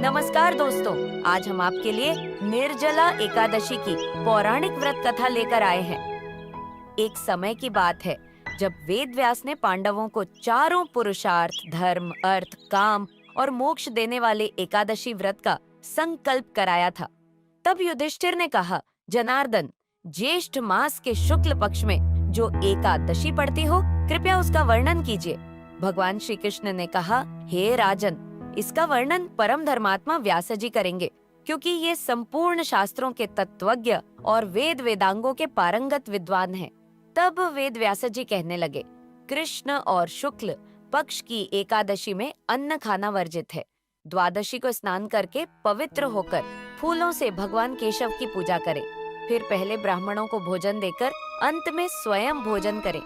नमस्कार दोस्तों, आज हम आपके लिए निर्जला एकादशी की पौराणिक व्रत कथा लेकर आए हैं। एक समय की बात है जब वेद व्यास ने पांडवों को चारों पुरुषार्थ, धर्म, अर्थ, काम और मोक्ष देने वाले एकादशी व्रत का संकल्प कराया था। तब युधिष्ठिर ने कहा, जनार्दन, ज्येष्ठ मास के शुक्ल पक्ष में जो एकादशी पड़ती हो, कृपया उसका वर्णन कीजिए। भगवान श्री कृष्ण ने कहा, हे राजन, इसका वर्णन परम धर्मात्मा व्यास जी करेंगे, क्योंकि ये संपूर्ण शास्त्रों के तत्वज्ञ और वेद वेदांगों के पारंगत विद्वान हैं। तब वेद व्यास जी कहने लगे, कृष्ण और शुक्ल पक्ष की एकादशी में अन्न खाना वर्जित है। द्वादशी को स्नान करके पवित्र होकर फूलों से भगवान केशव की पूजा करें। फिर पहले ब्राह्मणों को भोजन देकर अंत में स्वयं भोजन करें।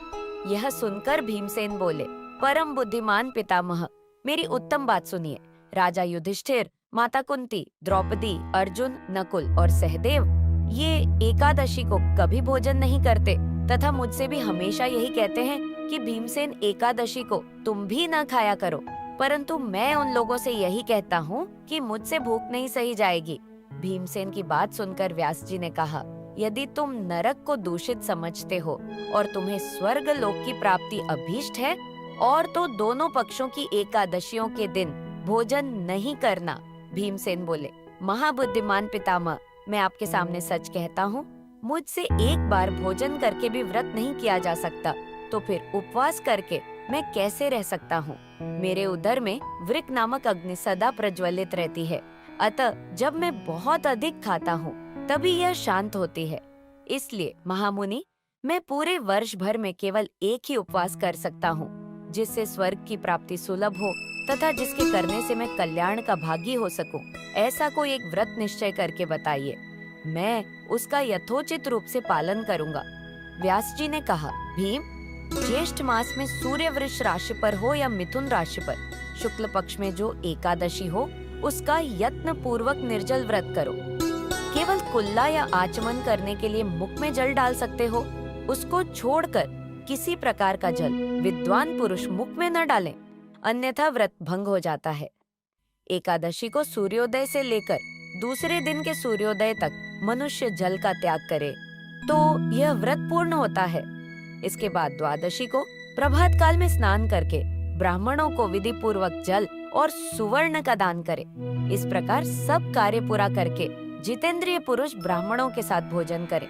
यह सुनकर भीमसेन बोले, परम बुद्धिमान पितामह, मेरी उत्तम बात सुनिए। राजा युधिष्ठिर, माता कुंती, द्रौपदी, अर्जुन, नकुल और सहदेव ये एकादशी को कभी भोजन नहीं करते तथा मुझसे भी हमेशा यही कहते हैं कि भीमसेन एकादशी को तुम भी न खाया करो, परंतु मैं उन लोगों से यही कहता हूँ कि मुझसे भूख नहीं सही जाएगी। भीमसेन की बात सुनकर व्यास जी ने कहा, यदि तुम नरक को दूषित समझते हो और तुम्हें स्वर्ग लोक की प्राप्ति अभीष्ट है, और तो दोनों पक्षों की एकादशियों के दिन भोजन नहीं करना। भीमसेन बोले, महाबुद्धिमान पितामह, मैं आपके सामने सच कहता हूँ, मुझसे एक बार भोजन करके भी व्रत नहीं किया जा सकता, तो फिर उपवास करके मैं कैसे रह सकता हूँ। मेरे उदर में वृक नामक अग्नि सदा प्रज्वलित रहती है, अतः जब मैं बहुत अधिक खाता हूँ तभी यह शांत होती है। इसलिए महामुनि, मैं पूरे वर्ष भर में केवल एक ही उपवास कर सकता हूँ, जिससे स्वर्ग की प्राप्ति सुलभ हो तथा जिसके करने से मैं कल्याण का भागी हो सकूं। ऐसा कोई एक व्रत निश्चय करके बताइए, मैं उसका यथोचित रूप से पालन करूंगा। व्यास जी ने कहा, भीम, ज्येष्ठ मास में सूर्य वृष राशि पर हो या मिथुन राशि पर शुक्ल पक्ष में जो एकादशी हो, उसका यत्न पूर्वक निर्जल व्रत करो। केवल कुल्ला या आचमन करने के लिए मुख में जल डाल सकते हो, उसको छोड़कर किसी प्रकार का जल विद्वान पुरुष मुख में न डालें, अन्यथा व्रत भंग हो जाता है। एकादशी को सूर्योदय से लेकर दूसरे दिन के सूर्योदय तक मनुष्य जल का त्याग करे तो यह व्रत पूर्ण होता है। इसके बाद द्वादशी को प्रभात काल में स्नान करके ब्राह्मणों को विधि पूर्वक जल और सुवर्ण का दान करे। इस प्रकार सब कार्य पूरा करके जितेंद्रिय पुरुष ब्राह्मणों के साथ भोजन करे।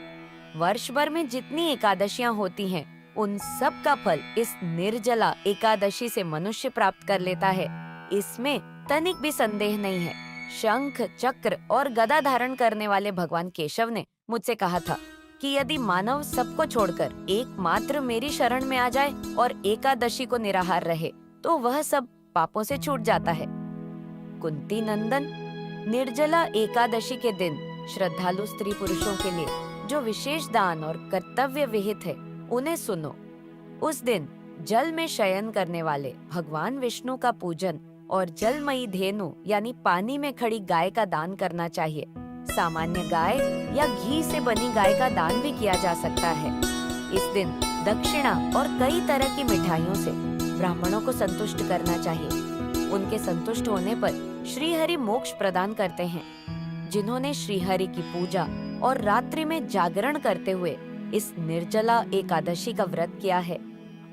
वर्ष भर में जितनी एकादशियां होती हैं, उन सब का फल इस निर्जला एकादशी से मनुष्य प्राप्त कर लेता है, इसमें तनिक भी संदेह नहीं है। शंख, चक्र और गदा धारण करने वाले भगवान केशव ने मुझसे कहा था कि यदि मानव सबको छोड़कर एकमात्र मेरी शरण में आ जाए और एकादशी को निराहार रहे, तो वह सब पापों से छूट जाता है। कुंती नंदन, निर्जला एकादशी के दिन श्रद्धालु स्त्री पुरुषों के लिए जो विशेष दान और कर्तव्य विहित है, उन्हें सुनो। उस दिन जल में शयन करने वाले भगवान विष्णु का पूजन और जलमयी धेनु यानी पानी में खड़ी गाय का दान करना चाहिए। सामान्य गाय या घी से बनी गाय का दान भी किया जा सकता है। इस दिन दक्षिणा और कई तरह की मिठाइयों से ब्राह्मणों को संतुष्ट करना चाहिए। उनके संतुष्ट होने पर श्रीहरि मोक्ष प्रदान करते हैं। जिन्होंने श्रीहरि की पूजा और रात्रि में जागरण करते हुए इस निर्जला एकादशी का व्रत किया है,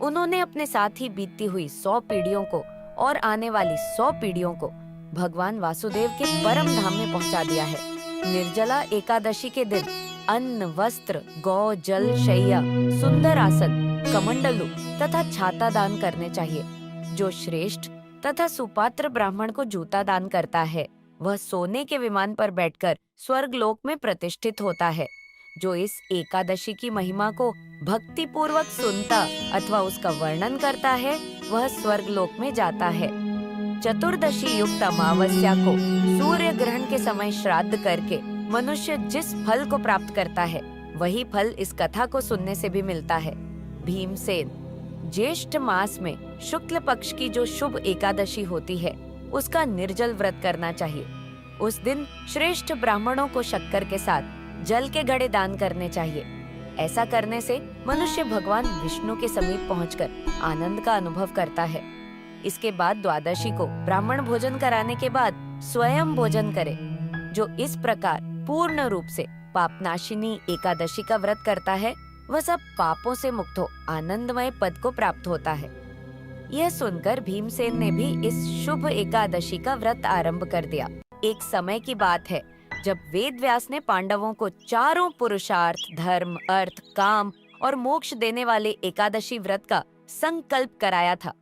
उन्होंने अपने साथ ही बीतती हुई 100 पीढ़ियों को और आने वाली 100 पीढ़ियों को भगवान वासुदेव के परम धाम में पहुंचा दिया है। निर्जला एकादशी के दिन अन्न, वस्त्र, गौ, जल, शैया, सुंदर आसन, कमंडलू तथा छाता दान करने चाहिए। जो श्रेष्ठ तथा सुपात्र ब्राह्मण को जूता दान करता है, वह सोने के विमान पर बैठकर स्वर्ग लोक में प्रतिष्ठित होता है। जो इस एकादशी की महिमा को भक्ति पूर्वक सुनता अथवा उसका वर्णन करता है, वह स्वर्ग लोक में जाता है। चतुर्दशी युक्त अमावस्या को सूर्य ग्रहण के समय श्राद्ध करके मनुष्य जिस फल को प्राप्त करता है, वही फल इस कथा को सुनने से भी मिलता है। भीमसेन, ज्येष्ठ मास में शुक्ल पक्ष की जो शुभ एकादशी होती है, उसका निर्जल व्रत करना चाहिए। उस दिन श्रेष्ठ ब्राह्मणों को शक्कर के साथ जल के घड़े दान करने चाहिए। ऐसा करने से मनुष्य भगवान विष्णु के समीप पहुंचकर आनंद का अनुभव करता है। इसके बाद द्वादशी को ब्राह्मण भोजन कराने के बाद स्वयं भोजन करे। जो इस प्रकार पूर्ण रूप से पापनाशिनी एकादशी का व्रत करता है, वह सब पापों से मुक्त हो आनंदमय पद को प्राप्त होता है। यह सुनकर भीमसेन ने भी इस शुभ एकादशी का व्रत आरंभ कर दिया। एक समय की बात है जब वेद व्यास ने पांडवों को चारों पुरुषार्थ, धर्म, अर्थ, काम और मोक्ष देने वाले एकादशी व्रत का संकल्प कराया था।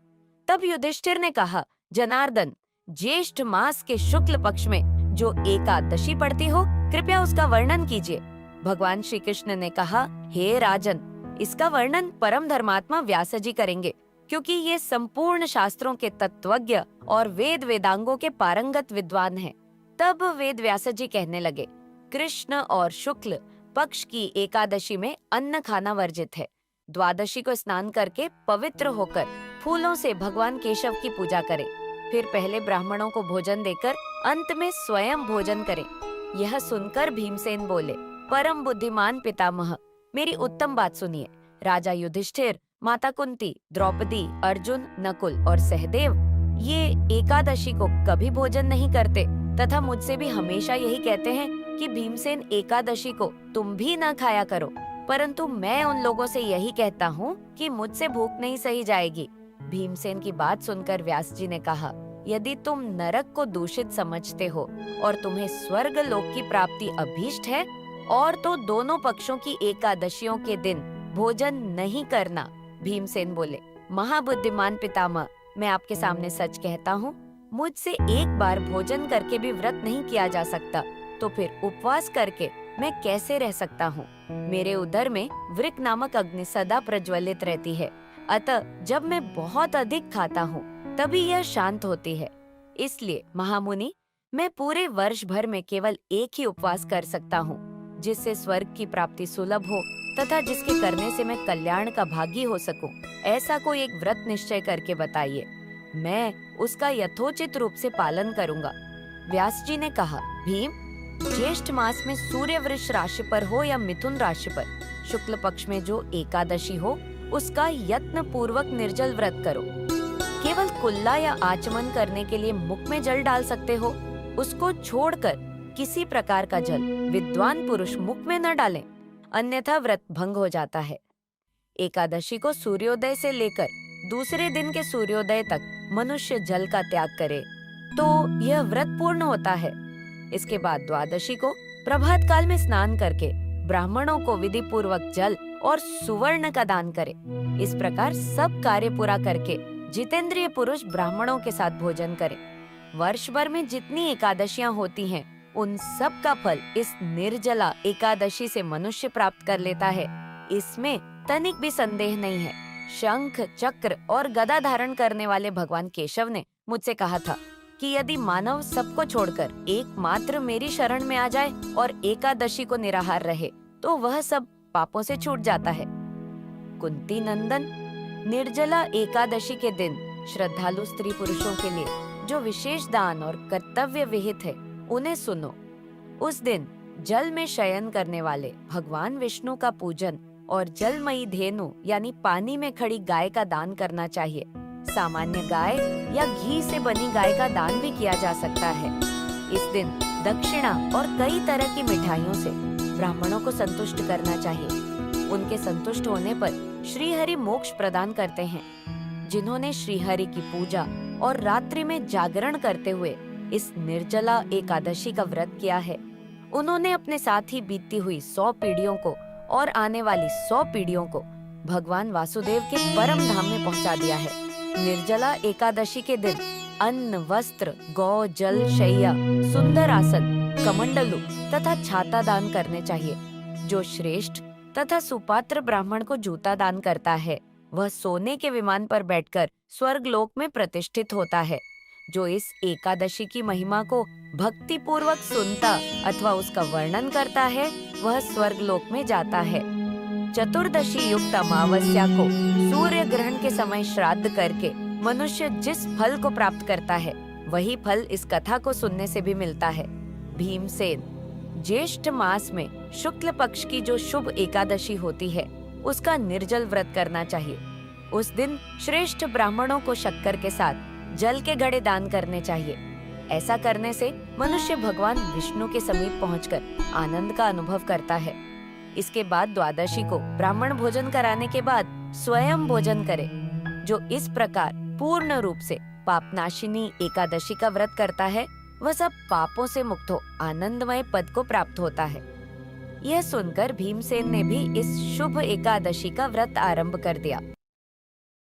तब युधिष्ठिर ने कहा, जनार्दन, ज्येष्ठ मास के शुक्ल पक्ष में जो एकादशी पड़ती हो, कृपया उसका वर्णन कीजिए। भगवान श्री कृष्ण ने कहा, हे राजन, इसका वर्णन परम धर्मात्मा व्यास जी करेंगे, क्योंकि ये संपूर्ण शास्त्रों के तत्वज्ञ और वेद वेदांगों के पारंगत विद्वान हैं। तब वेद व्यास जी कहने लगे, कृष्ण और शुक्ल पक्ष की एकादशी में अन्न खाना वर्जित है। द्वादशी को स्नान करके पवित्र होकर फूलों से भगवान केशव की पूजा करें। फिर पहले ब्राह्मणों को भोजन देकर अंत में स्वयं भोजन करें। यह सुनकर भीमसेन बोले, परम बुद्धिमान पितामह, मेरी उत्तम बात सुनिए। राजा युधिष्ठिर, माता कुंती, द्रौपदी, अर्जुन, नकुल और सहदेव ये एकादशी को कभी भोजन नहीं करते तथा मुझसे भी हमेशा यही कहते हैं कि भीमसेन एकादशी को तुम भी न खाया करो, परंतु मैं उन लोगों से यही कहता हूँ कि मुझसे भूख नहीं सही जाएगी। भीमसेन की बात सुनकर व्यास जी ने कहा, यदि तुम नरक को दूषित समझते हो और तुम्हें स्वर्ग लोक की प्राप्ति अभीष्ट है, और तो दोनों पक्षों की एकादशियों के दिन भोजन नहीं करना। भीमसेन बोले, महाबुद्धिमान पितामह, मैं आपके सामने सच कहता हूँ, मुझसे एक बार भोजन करके भी व्रत नहीं किया जा सकता, तो फिर उपवास करके मैं कैसे रह सकता हूँ। मेरे उदर में वृक नामक अग्नि सदा प्रज्वलित रहती है, अतः जब मैं बहुत अधिक खाता हूँ तभी यह शांत होती है। इसलिए महामुनि, मैं पूरे वर्ष भर में केवल एक ही उपवास कर सकता हूँ, जिससे स्वर्ग की प्राप्ति सुलभ हो तथा जिसके करने से मैं कल्याण का भागी हो सकूं। ऐसा कोई एक व्रत निश्चय करके बताइए, मैं उसका यथोचित रूप से पालन करूंगा। व्यास जी ने कहा, भीम, ज्येष्ठ मास में सूर्य वृष राशि पर हो या मिथुन राशि पर, शुक्ल पक्ष में जो एकादशी हो, उसका यत्न पूर्वक निर्जल व्रत करो। केवल कुल्ला या आचमन करने के लिए मुख में जल डाल सकते हो, उसको छोड़कर किसी प्रकार का जल विद्वान पुरुष मुख में न डालें, अन्यथा व्रत भंग हो जाता है। एकादशी को सूर्योदय से लेकर दूसरे दिन के सूर्योदय तक मनुष्य जल का त्याग करे तो यह व्रत पूर्ण होता है। इसके बाद द्वादशी को प्रभात काल में स्नान करके ब्राह्मणों को विधि पूर्वक जल और सुवर्ण का दान करे। इस प्रकार सब कार्य पूरा करके जितेंद्रिय पुरुष ब्राह्मणों के साथ भोजन करे। वर्ष भर में जितनी एकादशियां होती हैं, उन सब का फल इस निर्जला एकादशी से मनुष्य प्राप्त कर लेता है, इसमें तनिक भी संदेह नहीं है। शंख, चक्र और गदा धारण करने वाले भगवान केशव ने मुझसे कहा था कि यदि मानव सबको छोड़कर एकमात्र मेरी शरण में आ जाए और एकादशी को निराहार रहे, तो वह सब पापों से छूट जाता है। कुंती नंदन, निर्जला एकादशी के दिन श्रद्धालु स्त्री पुरुषों के लिए जो विशेष दान और कर्तव्य विहित है, उन्हें सुनो। उस दिन जल में शयन करने वाले भगवान विष्णु का पूजन और जलमयी धेनु यानी पानी में खड़ी गाय का दान करना चाहिए। सामान्य गाय या घी से बनी गाय का दान भी किया जा सकता है। इस दिन दक्षिणा और कई तरह की मिठाइयों से ब्राह्मणों को संतुष्ट करना चाहिए। उनके संतुष्ट होने पर श्रीहरि मोक्ष प्रदान करते हैं। जिन्होंने श्रीहरि की पूजा और रात्रि में जागरण करते हुए इस निर्जला एकादशी का व्रत किया है, उन्होंने अपने साथ ही बीतती हुई 100 पीढ़ियों को और आने वाली 100 पीढ़ियों को भगवान वासुदेव के परम धाम में पहुंचा दिया है। निर्जला एकादशी के दिन अन्न, वस्त्र, गौ, जल, शैया, सुंदर आसन, कमंडलू तथा छाता दान करने चाहिए। जो श्रेष्ठ तथा सुपात्र ब्राह्मण को जूता दान करता है, वह सोने के विमान पर बैठकर स्वर्ग लोक में प्रतिष्ठित होता है। जो इस एकादशी की महिमा को भक्ति पूर्वक सुनता अथवा उसका वर्णन करता है, वह स्वर्ग लोक में जाता है। चतुर्दशी युक्त अमावस्या को सूर्य ग्रहण के समय श्राद्ध करके मनुष्य जिस फल को प्राप्त करता है, वही फल इस कथा को सुनने से भी मिलता है। भीमसेन, ज्येष्ठ मास में शुक्ल पक्ष की जो शुभ एकादशी होती है, उसका निर्जल व्रत करना चाहिए। उस दिन श्रेष्ठ ब्राह्मणों को शक्कर के साथ जल के घड़े दान करने चाहिए। ऐसा करने से मनुष्य भगवान विष्णु के समीप पहुंचकर आनंद का अनुभव करता है। इसके बाद द्वादशी को ब्राह्मण भोजन कराने के बाद स्वयं भोजन करे। जो इस प्रकार पूर्ण रूप से पापनाशिनी एकादशी का व्रत करता है, वह सब पापों से मुक्त हो आनंदमय पद को प्राप्त होता है। यह सुनकर भीमसेन ने भी इस शुभ एकादशी का व्रत आरंभ कर दिया।